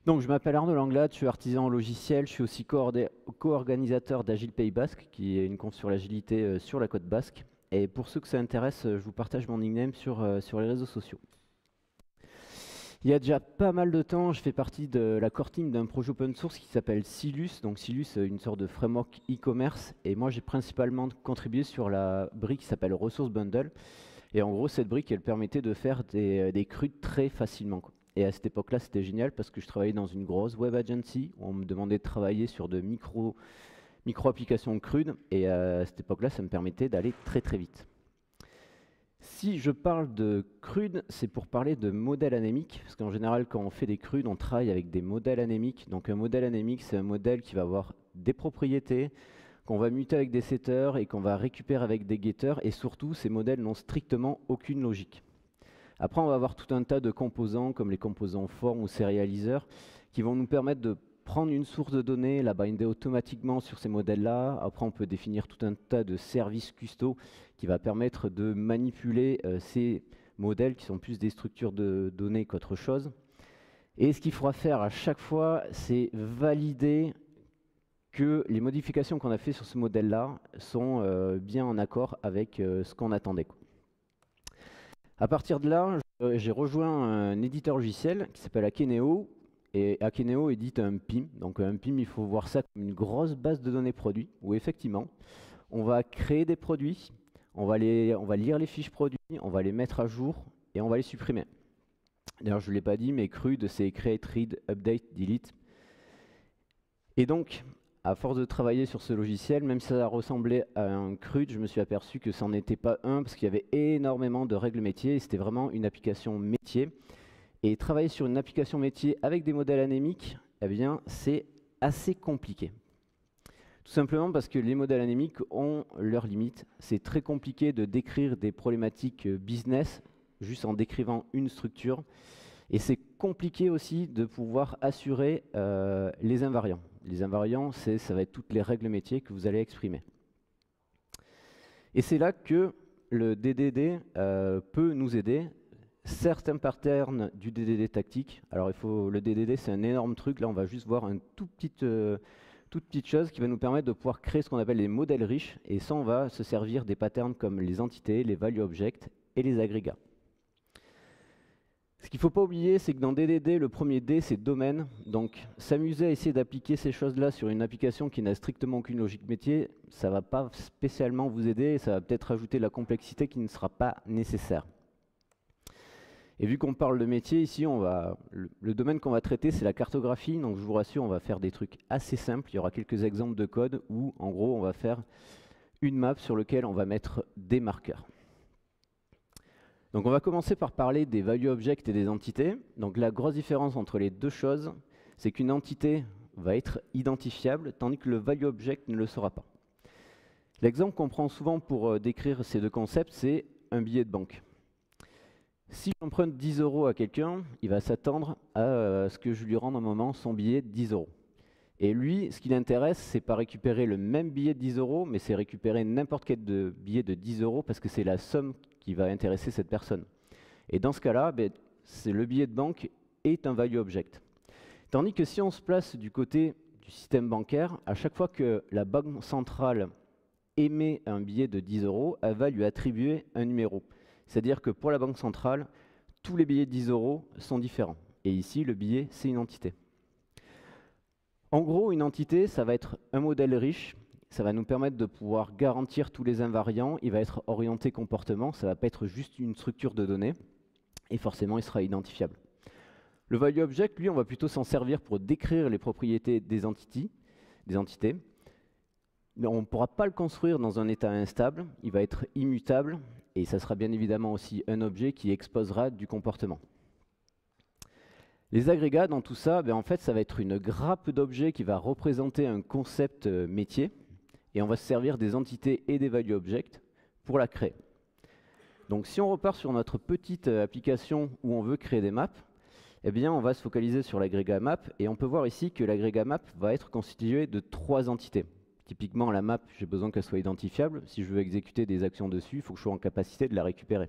Donc, je m'appelle Arnaud Langlade, je suis artisan en logiciel, je suis aussi co-organisateur d'Agile Pays Basque, qui est une conf sur l'agilité sur la côte basque. Et pour ceux que ça intéresse, je vous partage mon nickname sur les réseaux sociaux. Il y a déjà pas mal de temps, je fais partie de la core team d'un projet open source qui s'appelle Silus. Donc Silus, une sorte de framework e-commerce. Et moi, j'ai principalement contribué sur la brique qui s'appelle Resource Bundle. Et en gros, cette brique, elle permettait de faire des CRUD très facilement, quoi. Et à cette époque-là, c'était génial parce que je travaillais dans une grosse web agency où on me demandait de travailler sur de micro-applications CRUD. Et à cette époque-là, ça me permettait d'aller très très vite. Si je parle de CRUD, c'est pour parler de modèles anémiques, parce qu'en général, quand on fait des CRUD, on travaille avec des modèles anémiques. Donc un modèle anémique, c'est un modèle qui va avoir des propriétés, qu'on va muter avec des setters et qu'on va récupérer avec des getters, et surtout, ces modèles n'ont strictement aucune logique. Après, on va avoir tout un tas de composants, comme les composants form ou serializers, qui vont nous permettre de prendre une source de données, la binder automatiquement sur ces modèles-là. Après, on peut définir tout un tas de services custo qui va permettre de manipuler ces modèles qui sont plus des structures de données qu'autre chose. Et ce qu'il faudra faire à chaque fois, c'est valider que les modifications qu'on a fait sur ce modèle-là sont bien en accord avec ce qu'on attendait, quoi. À partir de là, j'ai rejoint un éditeur logiciel qui s'appelle Akeneo. Et Akeneo édite un PIM. Donc un PIM, il faut voir ça comme une grosse base de données produits, où effectivement, on va créer des produits, on va lire les fiches produits, on va les mettre à jour et on va les supprimer. D'ailleurs, je ne l'ai pas dit, mais CRUD, c'est Create, Read, Update, Delete. Et donc, à force de travailler sur ce logiciel, même si ça ressemblait à un CRUD, je me suis aperçu que ça n'en était pas un, parce qu'il y avait énormément de règles métiers, et c'était vraiment une application métier. Et travailler sur une application métier avec des modèles anémiques, eh bien, c'est assez compliqué. Tout simplement parce que les modèles anémiques ont leurs limites. C'est très compliqué de décrire des problématiques business juste en décrivant une structure. Et c'est compliqué aussi de pouvoir assurer les invariants. Les invariants, ça va être toutes les règles métiers que vous allez exprimer. Et c'est là que le DDD peut nous aider. Certains patterns du DDD tactique, alors le DDD c'est un énorme truc, là on va juste voir une toute petite chose qui va nous permettre de pouvoir créer ce qu'on appelle les modèles riches, et ça on va se servir des patterns comme les entités, les value objects et les agrégats. Ce qu'il ne faut pas oublier, c'est que dans DDD, le premier D, c'est domaine. Donc s'amuser à essayer d'appliquer ces choses-là sur une application qui n'a strictement aucune logique métier, ça ne va pas spécialement vous aider, et ça va peut-être ajouter de la complexité qui ne sera pas nécessaire. Et vu qu'on parle de métier, ici, le domaine qu'on va traiter, c'est la cartographie. Donc je vous rassure, on va faire des trucs assez simples. Il y aura quelques exemples de code où, en gros, on va faire une map sur laquelle on va mettre des marqueurs. Donc on va commencer par parler des value objects et des entités. Donc la grosse différence entre les deux choses, c'est qu'une entité va être identifiable, tandis que le value object ne le sera pas. L'exemple qu'on prend souvent pour décrire ces deux concepts, c'est un billet de banque. Si j'emprunte 10 € à quelqu'un, il va s'attendre à ce que je lui rende un moment son billet de 10 €. Et lui, ce qui l'intéresse, c'est pas récupérer le même billet de 10 €, mais c'est récupérer n'importe quel billet de 10 € parce que c'est la somme qui va intéresser cette personne. Et dans ce cas-là, le billet de banque est un value object. Tandis que si on se place du côté du système bancaire, à chaque fois que la banque centrale émet un billet de 10 €, elle va lui attribuer un numéro. C'est-à-dire que pour la banque centrale, tous les billets de 10 € sont différents. Et ici, le billet, c'est une entité. En gros, une entité, ça va être un modèle riche. Ça va nous permettre de pouvoir garantir tous les invariants. Il va être orienté comportement. Ça ne va pas être juste une structure de données. Et forcément, il sera identifiable. Le value object, lui, on va plutôt s'en servir pour décrire les propriétés des entités. On ne pourra pas le construire dans un état instable. Il va être immutable. Et ça sera bien évidemment aussi un objet qui exposera du comportement. Les agrégats dans tout ça, en fait, ça va être une grappe d'objets qui va représenter un concept métier. Et on va se servir des entités et des value objects pour la créer. Donc si on repart sur notre petite application où on veut créer des maps, on va se focaliser sur l'agrégat map. Et on peut voir ici que l'agrégat map va être constitué de 3 entités. Typiquement, la map, j'ai besoin qu'elle soit identifiable. Si je veux exécuter des actions dessus, il faut que je sois en capacité de la récupérer.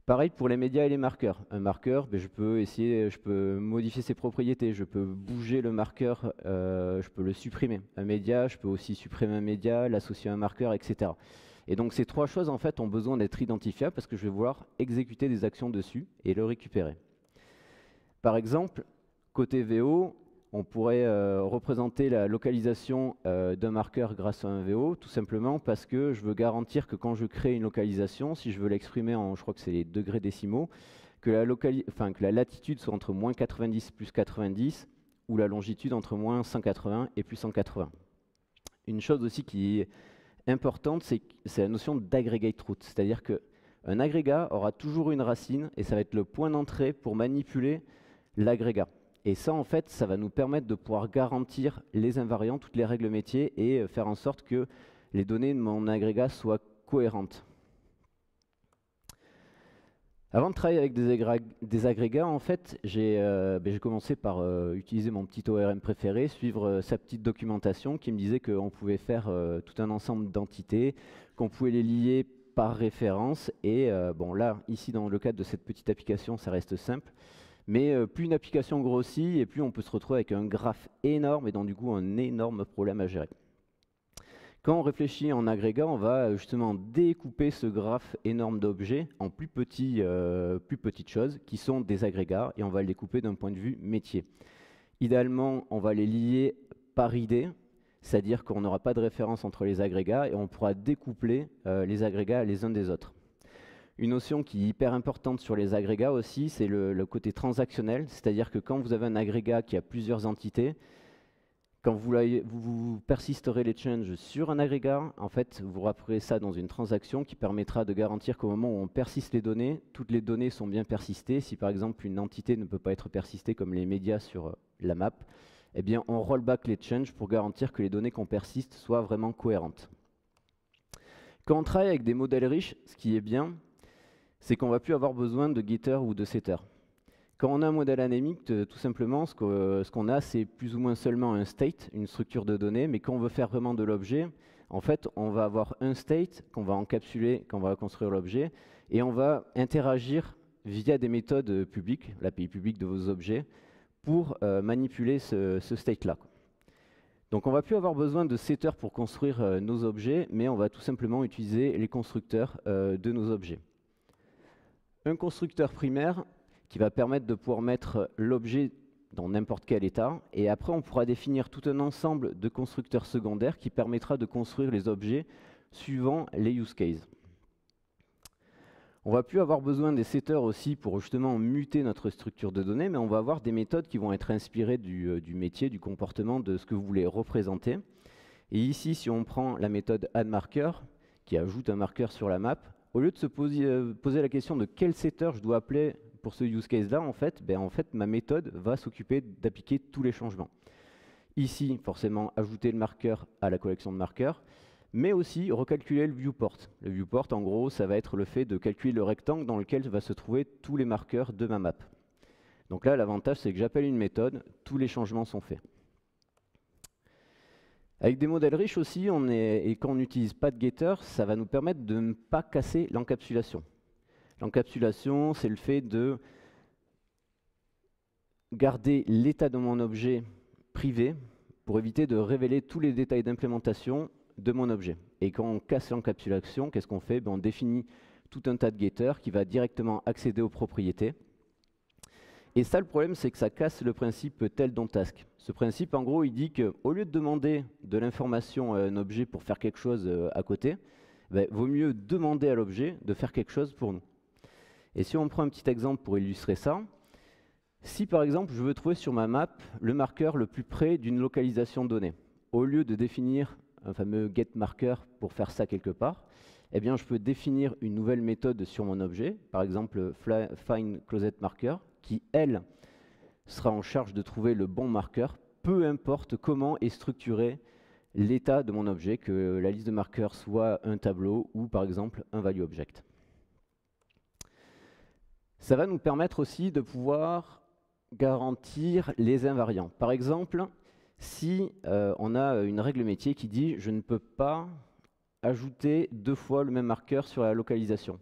Pareil pour les médias et les marqueurs. Un marqueur, ben, je peux modifier ses propriétés, je peux bouger le marqueur, je peux le supprimer. Un média, je peux aussi supprimer un média, l'associer à un marqueur, etc. Et donc ces trois choses en fait ont besoin d'être identifiables parce que je vais vouloir exécuter des actions dessus et le récupérer. Par exemple, côté VO, on pourrait représenter la localisation d'un marqueur grâce à un VO, tout simplement parce que je veux garantir que quand je crée une localisation, si je veux l'exprimer en, je crois que c'est les degrés décimaux, que la latitude soit entre moins 90 plus 90, ou la longitude entre moins 180 et plus 180. Une chose aussi qui est importante, c'est la notion d'aggregate root, c'est-à-dire qu'un agrégat aura toujours une racine, et ça va être le point d'entrée pour manipuler l'agrégat. Et ça, en fait, ça va nous permettre de pouvoir garantir les invariants, toutes les règles métiers, et faire en sorte que les données de mon agrégat soient cohérentes. Avant de travailler avec des agrégats, en fait, j'ai commencé par utiliser mon petit ORM préféré, suivre sa petite documentation qui me disait qu'on pouvait faire tout un ensemble d'entités, qu'on pouvait les lier par référence. Et bon, là, ici, dans le cadre de cette petite application, ça reste simple. Mais plus une application grossit, et plus on peut se retrouver avec un graphe énorme, et donc du coup un énorme problème à gérer. Quand on réfléchit en agrégat, on va justement découper ce graphe énorme d'objets en plus petites choses, qui sont des agrégats, et on va le découper d'un point de vue métier. Idéalement, on va les lier par idée, c'est-à-dire qu'on n'aura pas de référence entre les agrégats, et on pourra découpler les agrégats les uns des autres. Une notion qui est hyper importante sur les agrégats aussi, c'est le côté transactionnel, c'est-à-dire que quand vous avez un agrégat qui a plusieurs entités, quand vous persisterez les changes sur un agrégat, en fait, vous rappellerez ça dans une transaction qui permettra de garantir qu'au moment où on persiste les données, toutes les données sont bien persistées. Si par exemple une entité ne peut pas être persistée comme les médias sur la map, eh bien on rollback les changes pour garantir que les données qu'on persiste soient vraiment cohérentes. Quand on travaille avec des modèles riches, ce qui est bien, c'est qu'on ne va plus avoir besoin de getter ou de setter. Quand on a un modèle anémique, tout simplement, ce qu'on a, c'est plus ou moins seulement un state, une structure de données, mais quand on veut faire vraiment de l'objet, en fait, on va avoir un state qu'on va encapsuler quand on va construire l'objet, et on va interagir via des méthodes publiques, l'API publique de vos objets, pour manipuler ce state-là. Donc on ne va plus avoir besoin de setter pour construire nos objets, mais on va tout simplement utiliser les constructeurs de nos objets. Un constructeur primaire qui va permettre de pouvoir mettre l'objet dans n'importe quel état, et après on pourra définir tout un ensemble de constructeurs secondaires qui permettra de construire les objets suivant les use cases. On ne va plus avoir besoin des setters aussi pour justement muter notre structure de données, mais on va avoir des méthodes qui vont être inspirées du métier, du comportement, de ce que vous voulez représenter. Et ici, si on prend la méthode addMarker, qui ajoute un marqueur sur la map, au lieu de se poser la question de quel setter je dois appeler pour ce use case-là, en fait, ma méthode va s'occuper d'appliquer tous les changements. Ici, forcément, ajouter le marqueur à la collection de marqueurs, mais aussi recalculer le viewport. Le viewport, en gros, ça va être le fait de calculer le rectangle dans lequel va se trouver tous les marqueurs de ma map. Donc là, l'avantage, c'est que j'appelle une méthode, tous les changements sont faits. Avec des modèles riches aussi, et quand on n'utilise pas de getter, ça va nous permettre de ne pas casser l'encapsulation. L'encapsulation, c'est le fait de garder l'état de mon objet privé pour éviter de révéler tous les détails d'implémentation de mon objet. Et quand on casse l'encapsulation, qu'est-ce qu'on fait? On définit tout un tas de getters qui va directement accéder aux propriétés. Et ça, le problème, c'est que ça casse le principe tel dont task. Ce principe, en gros, il dit qu'au lieu de demander de l'information à un objet pour faire quelque chose à côté, vaut mieux demander à l'objet de faire quelque chose pour nous. Et si on prend un petit exemple pour illustrer ça, si par exemple je veux trouver sur ma map le marqueur le plus près d'une localisation donnée, au lieu de définir un fameux getMarker pour faire ça quelque part, eh bien je peux définir une nouvelle méthode sur mon objet, par exemple findClosetMarker, qui elle sera en charge de trouver le bon marqueur, peu importe comment est structuré l'état de mon objet, que la liste de marqueurs soit un tableau ou par exemple un valueObject. Ça va nous permettre aussi de pouvoir garantir les invariants. Par exemple, si on a une règle métier qui dit « je ne peux pas ajouter 2 fois le même marqueur sur la localisation ».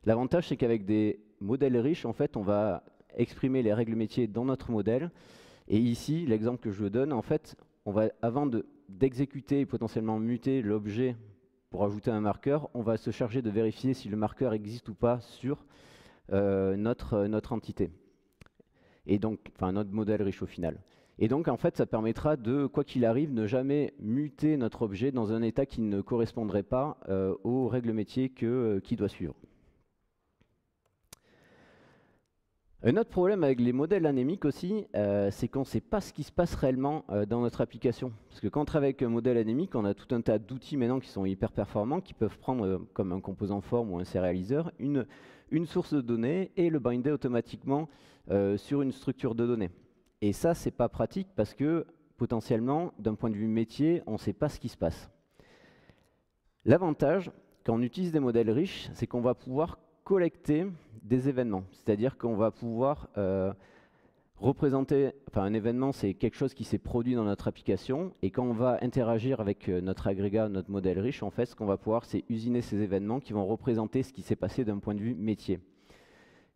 L'avantage, c'est qu'avec des modèles riches, en fait, on va exprimer les règles métiers dans notre modèle. Et ici, l'exemple que je vous donne, en fait, on va, avant d'exécuter et potentiellement muter l'objet pour ajouter un marqueur, on va se charger de vérifier si le marqueur existe ou pas sur notre entité. Et donc, enfin, notre modèle riche au final. Et donc, en fait, ça permettra de, quoi qu'il arrive, ne jamais muter notre objet dans un état qui ne correspondrait pas aux règles métiers qui doit suivre. Un autre problème avec les modèles anémiques aussi, c'est qu'on ne sait pas ce qui se passe réellement dans notre application. Parce que quand on travaille avec un modèle anémique, on a tout un tas d'outils maintenant qui sont hyper performants, qui peuvent prendre, comme un composant forme ou un sérialiseur, une source de données et le binder automatiquement sur une structure de données. Et ça, c'est pas pratique parce que potentiellement, d'un point de vue métier, on ne sait pas ce qui se passe. L'avantage, quand on utilise des modèles riches, c'est qu'on va pouvoir collecter des événements. C'est-à-dire qu'on va pouvoir représenter, enfin un événement, c'est quelque chose qui s'est produit dans notre application, et quand on va interagir avec notre agrégat, notre modèle riche, en fait, ce qu'on va pouvoir, c'est usiner ces événements qui vont représenter ce qui s'est passé d'un point de vue métier.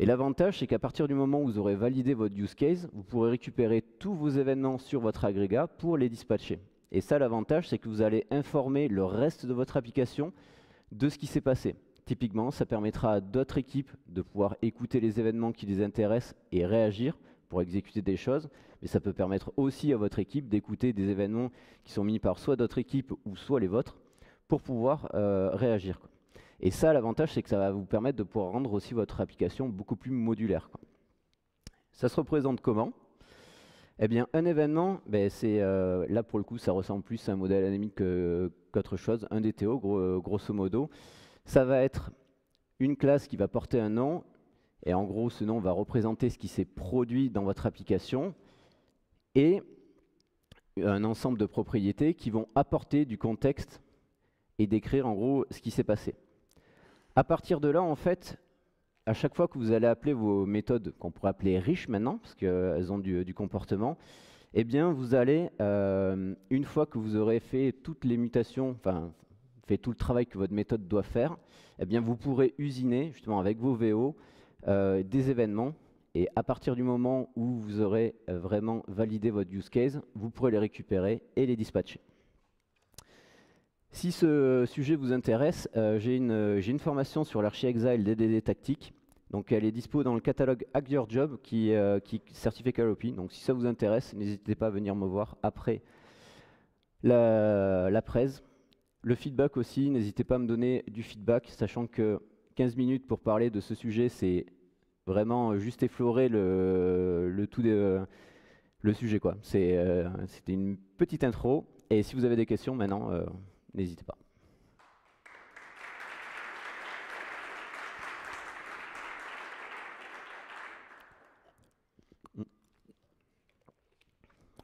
Et l'avantage, c'est qu'à partir du moment où vous aurez validé votre use case, vous pourrez récupérer tous vos événements sur votre agrégat pour les dispatcher. Et ça, l'avantage, c'est que vous allez informer le reste de votre application de ce qui s'est passé. Typiquement, ça permettra à d'autres équipes de pouvoir écouter les événements qui les intéressent et réagir pour exécuter des choses, mais ça peut permettre aussi à votre équipe d'écouter des événements qui sont mis par soit d'autres équipes ou soit les vôtres pour pouvoir réagir, quoi. Et ça, l'avantage, c'est que ça va vous permettre de pouvoir rendre aussi votre application beaucoup plus modulaire, quoi. Ça se représente comment? Eh bien, un événement, ben, là pour le coup, ça ressemble plus à un modèle anémique qu'autre chose, un DTO, grosso modo. Ça va être une classe qui va porter un nom, et en gros, ce nom va représenter ce qui s'est produit dans votre application, et un ensemble de propriétés qui vont apporter du contexte et décrire en gros ce qui s'est passé. À partir de là, en fait, à chaque fois que vous allez appeler vos méthodes, qu'on pourrait appeler riches maintenant, parce qu'elles ont du comportement, eh bien, vous allez, une fois que vous aurez fait toutes les mutations, enfin, fait tout le travail que votre méthode doit faire, eh bien, vous pourrez usiner, justement, avec vos VO, des événements. Et à partir du moment où vous aurez vraiment validé votre use case, vous pourrez les récupérer et les dispatcher. Si ce sujet vous intéresse, j'ai une formation sur l'ArchiExile DDD Tactique. Donc elle est dispo dans le catalogue Hack Your Job qui est certifié Calliope. Donc si ça vous intéresse, n'hésitez pas à venir me voir après la presse. Le feedback aussi, n'hésitez pas à me donner du feedback, sachant que 15 minutes pour parler de ce sujet, c'est vraiment juste effleurer le sujet, quoi. C'était une petite intro. Et si vous avez des questions maintenant, n'hésitez pas.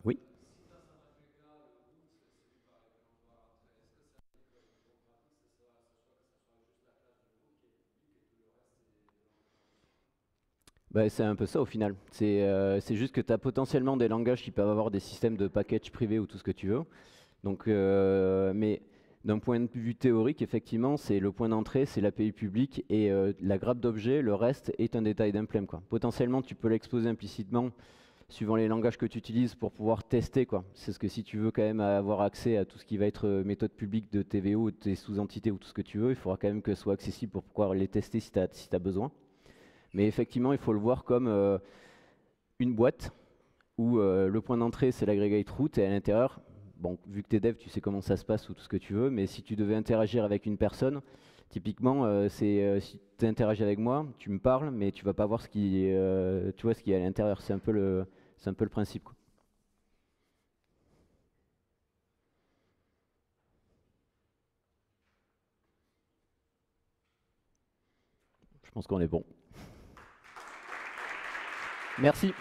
Oui. Bah, c'est un peu ça au final. C'est juste que tu as potentiellement des langages qui peuvent avoir des systèmes de package privés ou tout ce que tu veux. Donc, mais d'un point de vue théorique, effectivement, c'est le point d'entrée, c'est l'API publique et la grappe d'objets, le reste est un détail d'implem, quoi. Potentiellement, tu peux l'exposer implicitement suivant les langages que tu utilises pour pouvoir tester, quoi. C'est ce que si tu veux quand même avoir accès à tout ce qui va être méthode publique de TVO, de tes sous-entités ou tout ce que tu veux, il faudra quand même que ce soit accessible pour pouvoir les tester si tu as besoin. Mais effectivement, il faut le voir comme une boîte où le point d'entrée, c'est l'aggregate root, et à l'intérieur, bon, vu que tu es dev, tu sais comment ça se passe ou tout ce que tu veux, mais si tu devais interagir avec une personne, typiquement, si tu interagis avec moi, tu me parles, mais tu vas pas voir tu vois, ce qui est à l'intérieur. C'est un peu le principe, quoi. Je pense qu'on est bon. Merci.